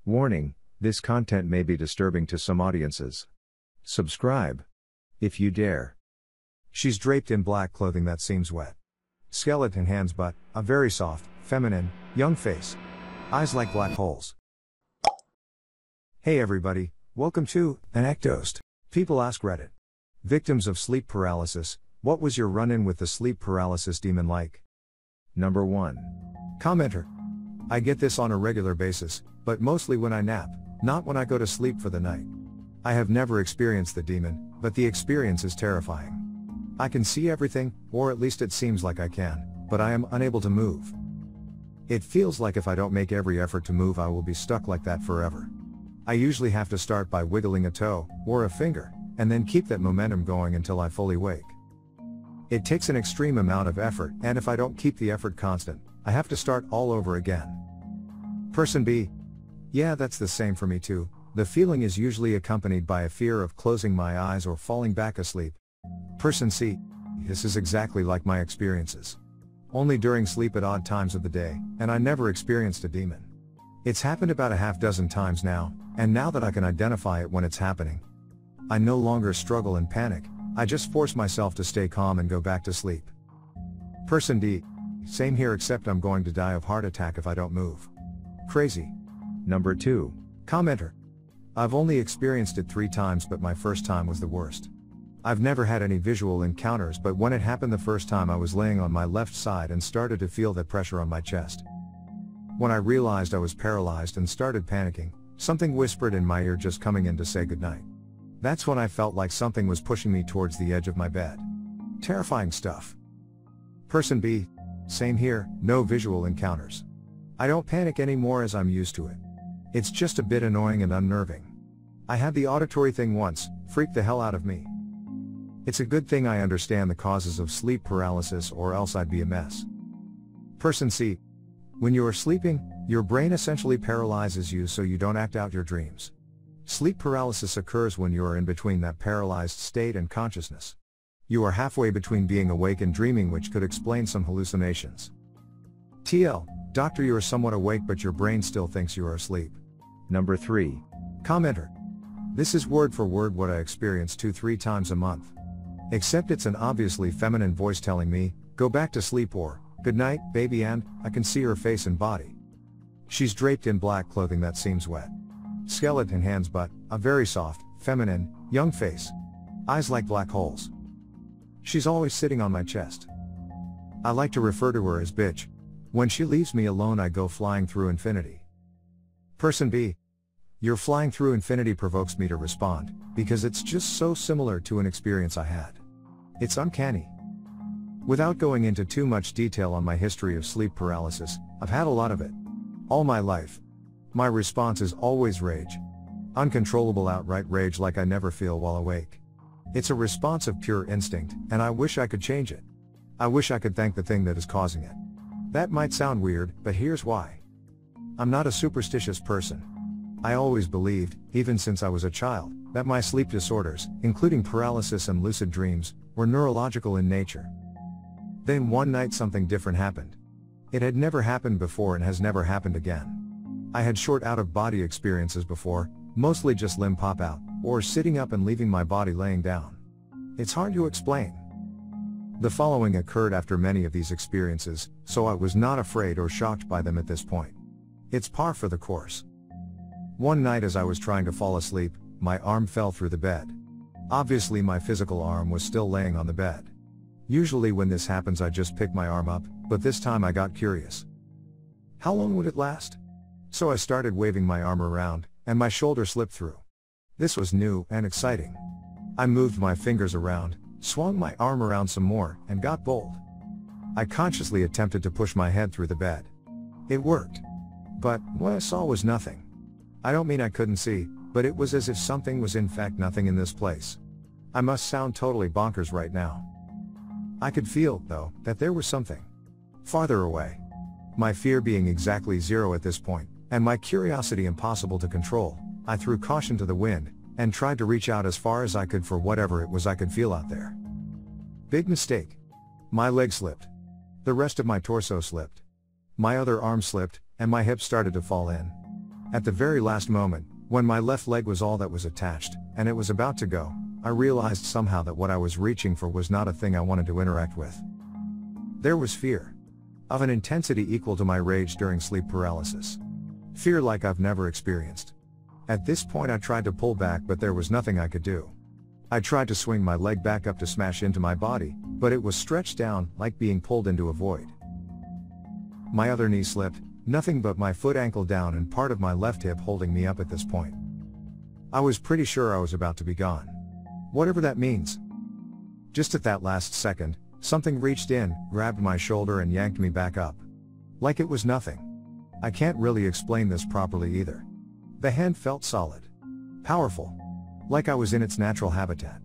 Warning, this content may be disturbing to some audiences. Subscribe. If you dare. She's draped in black clothing that seems wet. Skeleton hands but a very soft, feminine, young face. Eyes like black holes. Hey everybody, welcome to ANECDOSED. People ask Reddit. Victims of sleep paralysis, what was your run-in with the sleep paralysis demon like? Number 1. Commenter. I get this on a regular basis, but mostly when I nap, not when I go to sleep for the night. I have never experienced the demon, but the experience is terrifying. I can see everything, or at least it seems like I can, but I am unable to move. It feels like if I don't make every effort to move I will be stuck like that forever. I usually have to start by wiggling a toe, or a finger, and then keep that momentum going until I fully wake. It takes an extreme amount of effort, and if I don't keep the effort constant, I have to start all over again. Person B. Yeah, that's the same for me too. The feeling is usually accompanied by a fear of closing my eyes or falling back asleep. Person C. This is exactly like my experiences. Only during sleep at odd times of the day, and I never experienced a demon. It's happened about a half dozen times now, and now that I can identify it when it's happening, I no longer struggle and panic, I just force myself to stay calm and go back to sleep. Person D. Same here, except I'm going to die of heart attack if I don't move. Crazy. Number 2. Commenter. I've only experienced it 3 times, but my first time was the worst. I've never had any visual encounters, but when it happened the first time I was laying on my left side and started to feel that pressure on my chest. When I realized I was paralyzed and started panicking, something whispered in my ear just coming in to say goodnight. That's when I felt like something was pushing me towards the edge of my bed. Terrifying stuff. Person B. Same here, no visual encounters. I don't panic anymore as I'm used to it. It's just a bit annoying and unnerving. I had the auditory thing once, freaked the hell out of me. It's a good thing I understand the causes of sleep paralysis, or else I'd be a mess. Person C. When you are sleeping, your brain essentially paralyzes you so you don't act out your dreams. Sleep paralysis occurs when you are in between that paralyzed state and consciousness. You are halfway between being awake and dreaming, which could explain some hallucinations. TL. Doctor, you are somewhat awake but your brain still thinks you are asleep. Number 3. Commenter. This is word for word what I experience 2-3 times a month. Except it's an obviously feminine voice telling me, go back to sleep, or, good night, baby, and I can see her face and body. She's draped in black clothing that seems wet. Skeleton hands but a very soft, feminine, young face. Eyes like black holes. She's always sitting on my chest. I like to refer to her as bitch. When she leaves me alone I go flying through infinity. Person B. Your flying through infinity provokes me to respond, because it's just so similar to an experience I had. It's uncanny. Without going into too much detail on my history of sleep paralysis, I've had a lot of it. All my life. My response is always rage. Uncontrollable outright rage like I never feel while awake. It's a response of pure instinct, and I wish I could change it. I wish I could thank the thing that is causing it. That might sound weird, but here's why. I'm not a superstitious person. I always believed, even since I was a child, that my sleep disorders, including paralysis and lucid dreams, were neurological in nature. Then one night something different happened. It had never happened before and has never happened again. I had short out-of-body experiences before, mostly just limb pop-out, or sitting up and leaving my body laying down. It's hard to explain. The following occurred after many of these experiences, so I was not afraid or shocked by them at this point. It's par for the course. One night as I was trying to fall asleep, my arm fell through the bed. Obviously my physical arm was still laying on the bed. Usually when this happens I just pick my arm up, but this time I got curious. How long would it last? So I started waving my arm around, and my shoulder slipped through. This was new and exciting. I moved my fingers around, swung my arm around some more, and got bold. I consciously attempted to push my head through the bed. It worked. But what I saw was nothing. I don't mean I couldn't see, but it was as if something was in fact nothing in this place. I must sound totally bonkers right now. I could feel, though, that there was something farther away. My fear being exactly 0 at this point, and my curiosity impossible to control, I threw caution to the wind, and tried to reach out as far as I could for whatever it was I could feel out there. Big mistake. My leg slipped. The rest of my torso slipped. My other arm slipped, and my hips started to fall in. At the very last moment, when my left leg was all that was attached, and it was about to go, I realized somehow that what I was reaching for was not a thing I wanted to interact with. There was fear. Of an intensity equal to my rage during sleep paralysis. Fear like I've never experienced. At this point I tried to pull back, but there was nothing I could do. I tried to swing my leg back up to smash into my body, but it was stretched down, like being pulled into a void. My other knee slipped, nothing but my foot ankle down and part of my left hip holding me up at this point. I was pretty sure I was about to be gone. Whatever that means. Just at that last second, something reached in, grabbed my shoulder and yanked me back up. Like it was nothing. I can't really explain this properly either. The hand felt solid. Powerful. Like I was in its natural habitat.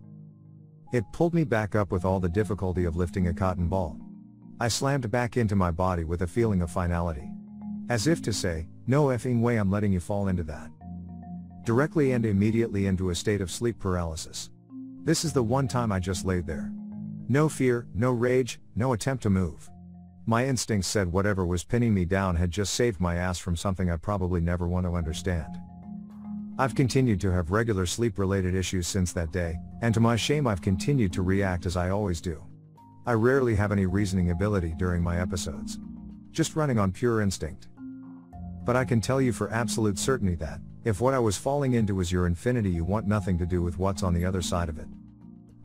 It pulled me back up with all the difficulty of lifting a cotton ball. I slammed back into my body with a feeling of finality. As if to say, no effing way I'm letting you fall into that. Directly and immediately into a state of sleep paralysis. This is the one time I just laid there. No fear, no rage, no attempt to move. My instincts said whatever was pinning me down had just saved my ass from something I probably never want to understand. I've continued to have regular sleep-related issues since that day, and to my shame I've continued to react as I always do. I rarely have any reasoning ability during my episodes. Just running on pure instinct. But I can tell you for absolute certainty that, if what I was falling into is your infinity, you want nothing to do with what's on the other side of it.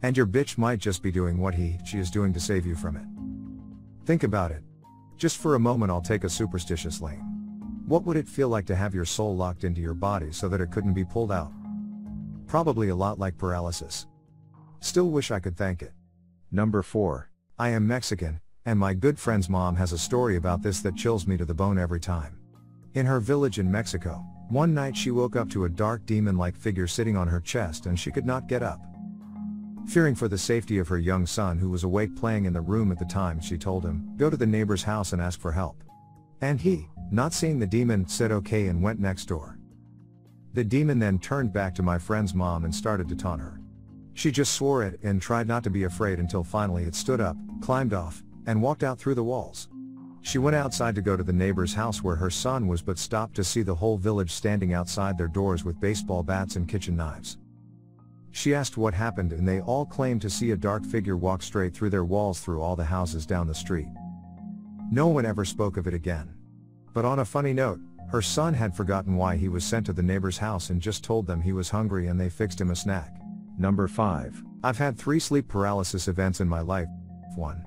And your bitch might just be doing what she is doing to save you from it. Think about it. Just for a moment I'll take a superstitious lane. What would it feel like to have your soul locked into your body so that it couldn't be pulled out? Probably a lot like paralysis. Still wish I could thank it. Number 4. I am Mexican, and my good friend's mom has a story about this that chills me to the bone every time. In her village in Mexico, one night she woke up to a dark demon-like figure sitting on her chest and she could not get up. Fearing for the safety of her young son who was awake playing in the room at the time, she told him, "Go to the neighbor's house and ask for help." And he, not seeing the demon, said okay and went next door. The demon then turned back to my friend's mom and started to taunt her. She just swore at it and tried not to be afraid until finally it stood up, climbed off, and walked out through the walls. She went outside to go to the neighbor's house where her son was, but stopped to see the whole village standing outside their doors with baseball bats and kitchen knives. She asked what happened and they all claimed to see a dark figure walk straight through their walls through all the houses down the street. No one ever spoke of it again. But on a funny note, her son had forgotten why he was sent to the neighbor's house and just told them he was hungry and they fixed him a snack. Number 5. I've had 3 sleep paralysis events in my life. 1.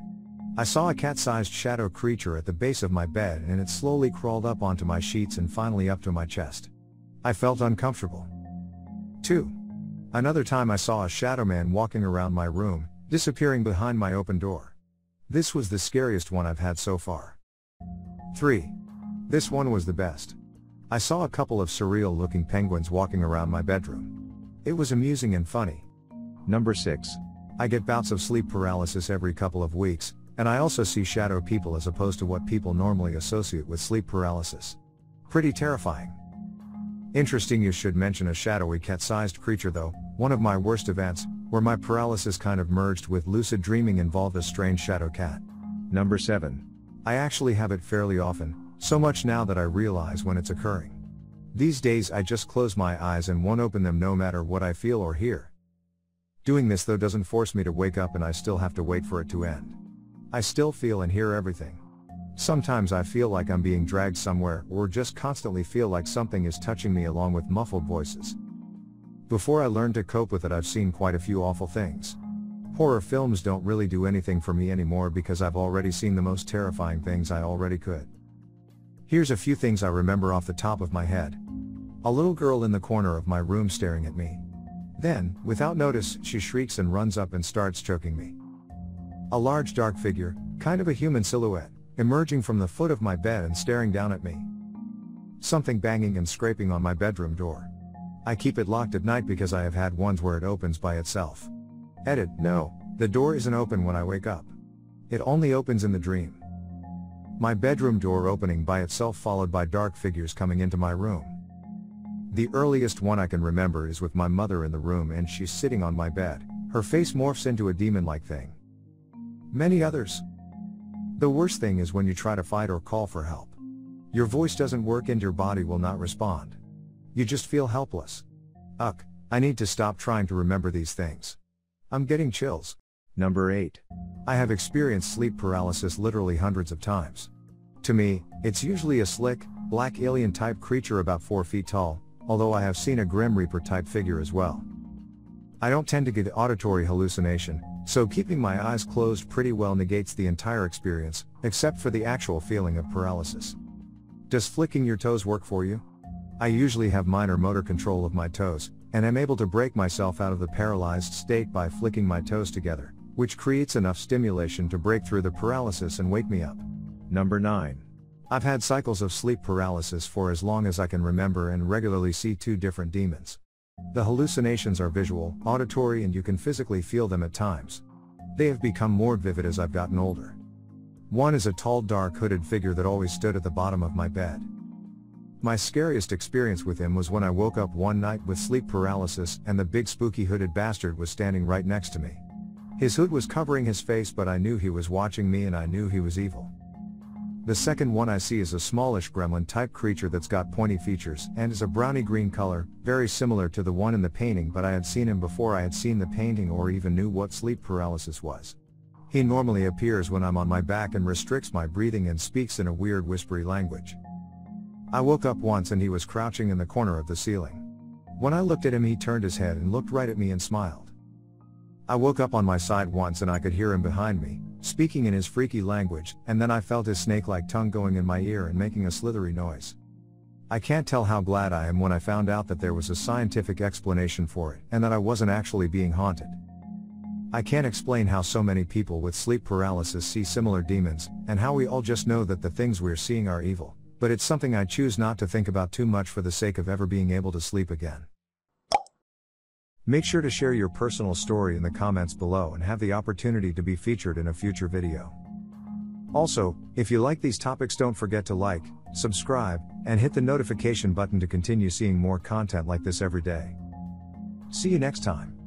I saw a cat-sized shadow creature at the base of my bed and it slowly crawled up onto my sheets and finally up to my chest. I felt uncomfortable. 2. Another time I saw a shadow man walking around my room, disappearing behind my open door. This was the scariest one I've had so far. 3. This one was the best. I saw a couple of surreal-looking penguins walking around my bedroom. It was amusing and funny. Number 6. I get bouts of sleep paralysis every couple of weeks, and I also see shadow people as opposed to what people normally associate with sleep paralysis. Pretty terrifying. Interesting you should mention a shadowy cat-sized creature though. One of my worst events, where my paralysis kind of merged with lucid dreaming, involved a strange shadow cat. Number 7. I actually have it fairly often, so much now that I realize when it's occurring. These days I just close my eyes and won't open them no matter what I feel or hear. Doing this though doesn't force me to wake up and I still have to wait for it to end. I still feel and hear everything. Sometimes I feel like I'm being dragged somewhere or just constantly feel like something is touching me along with muffled voices. Before I learned to cope with it, I've seen quite a few awful things. Horror films don't really do anything for me anymore because I've already seen the most terrifying things I already could. Here's a few things I remember off the top of my head. A little girl in the corner of my room staring at me. Then, without notice, she shrieks and runs up and starts choking me. A large dark figure, kind of a human silhouette, emerging from the foot of my bed and staring down at me. Something banging and scraping on my bedroom door. I keep it locked at night because I have had ones where it opens by itself. Edit, no, the door isn't open when I wake up. It only opens in the dream. My bedroom door opening by itself followed by dark figures coming into my room. The earliest one I can remember is with my mother in the room and she's sitting on my bed, her face morphs into a demon-like thing. Many others. The worst thing is when you try to fight or call for help. Your voice doesn't work and your body will not respond. You just feel helpless. Ugh, I need to stop trying to remember these things. I'm getting chills. Number 8. I have experienced sleep paralysis literally hundreds of times. To me, it's usually a slick, black alien type creature about 4 feet tall, although I have seen a Grim Reaper type figure as well. I don't tend to get auditory hallucination, so keeping my eyes closed pretty well negates the entire experience, except for the actual feeling of paralysis. Does flicking your toes work for you? I usually have minor motor control of my toes, and am able to break myself out of the paralyzed state by flicking my toes together, which creates enough stimulation to break through the paralysis and wake me up. Number 9. I've had cycles of sleep paralysis for as long as I can remember and regularly see 2 different demons. The hallucinations are visual, auditory, and you can physically feel them at times. They have become more vivid as I've gotten older. One is a tall dark hooded figure that always stood at the bottom of my bed. My scariest experience with him was when I woke up one night with sleep paralysis and the big spooky hooded bastard was standing right next to me. His hood was covering his face, but I knew he was watching me and I knew he was evil. The second one I see is a smallish gremlin type creature that's got pointy features and is a browny green color, very similar to the one in the painting, but I had seen him before I had seen the painting or even knew what sleep paralysis was. He normally appears when I'm on my back and restricts my breathing and speaks in a weird whispery language. I woke up once and he was crouching in the corner of the ceiling. When I looked at him, he turned his head and looked right at me and smiled. I woke up on my side once and I could hear him behind me, speaking in his freaky language, and then I felt his snake-like tongue going in my ear and making a slithery noise. I can't tell how glad I am when I found out that there was a scientific explanation for it, and that I wasn't actually being haunted. I can't explain how so many people with sleep paralysis see similar demons, and how we all just know that the things we're seeing are evil, but it's something I choose not to think about too much for the sake of ever being able to sleep again. Make sure to share your personal story in the comments below and have the opportunity to be featured in a future video. Also, if you like these topics, don't forget to like, subscribe, and hit the notification button to continue seeing more content like this every day. See you next time.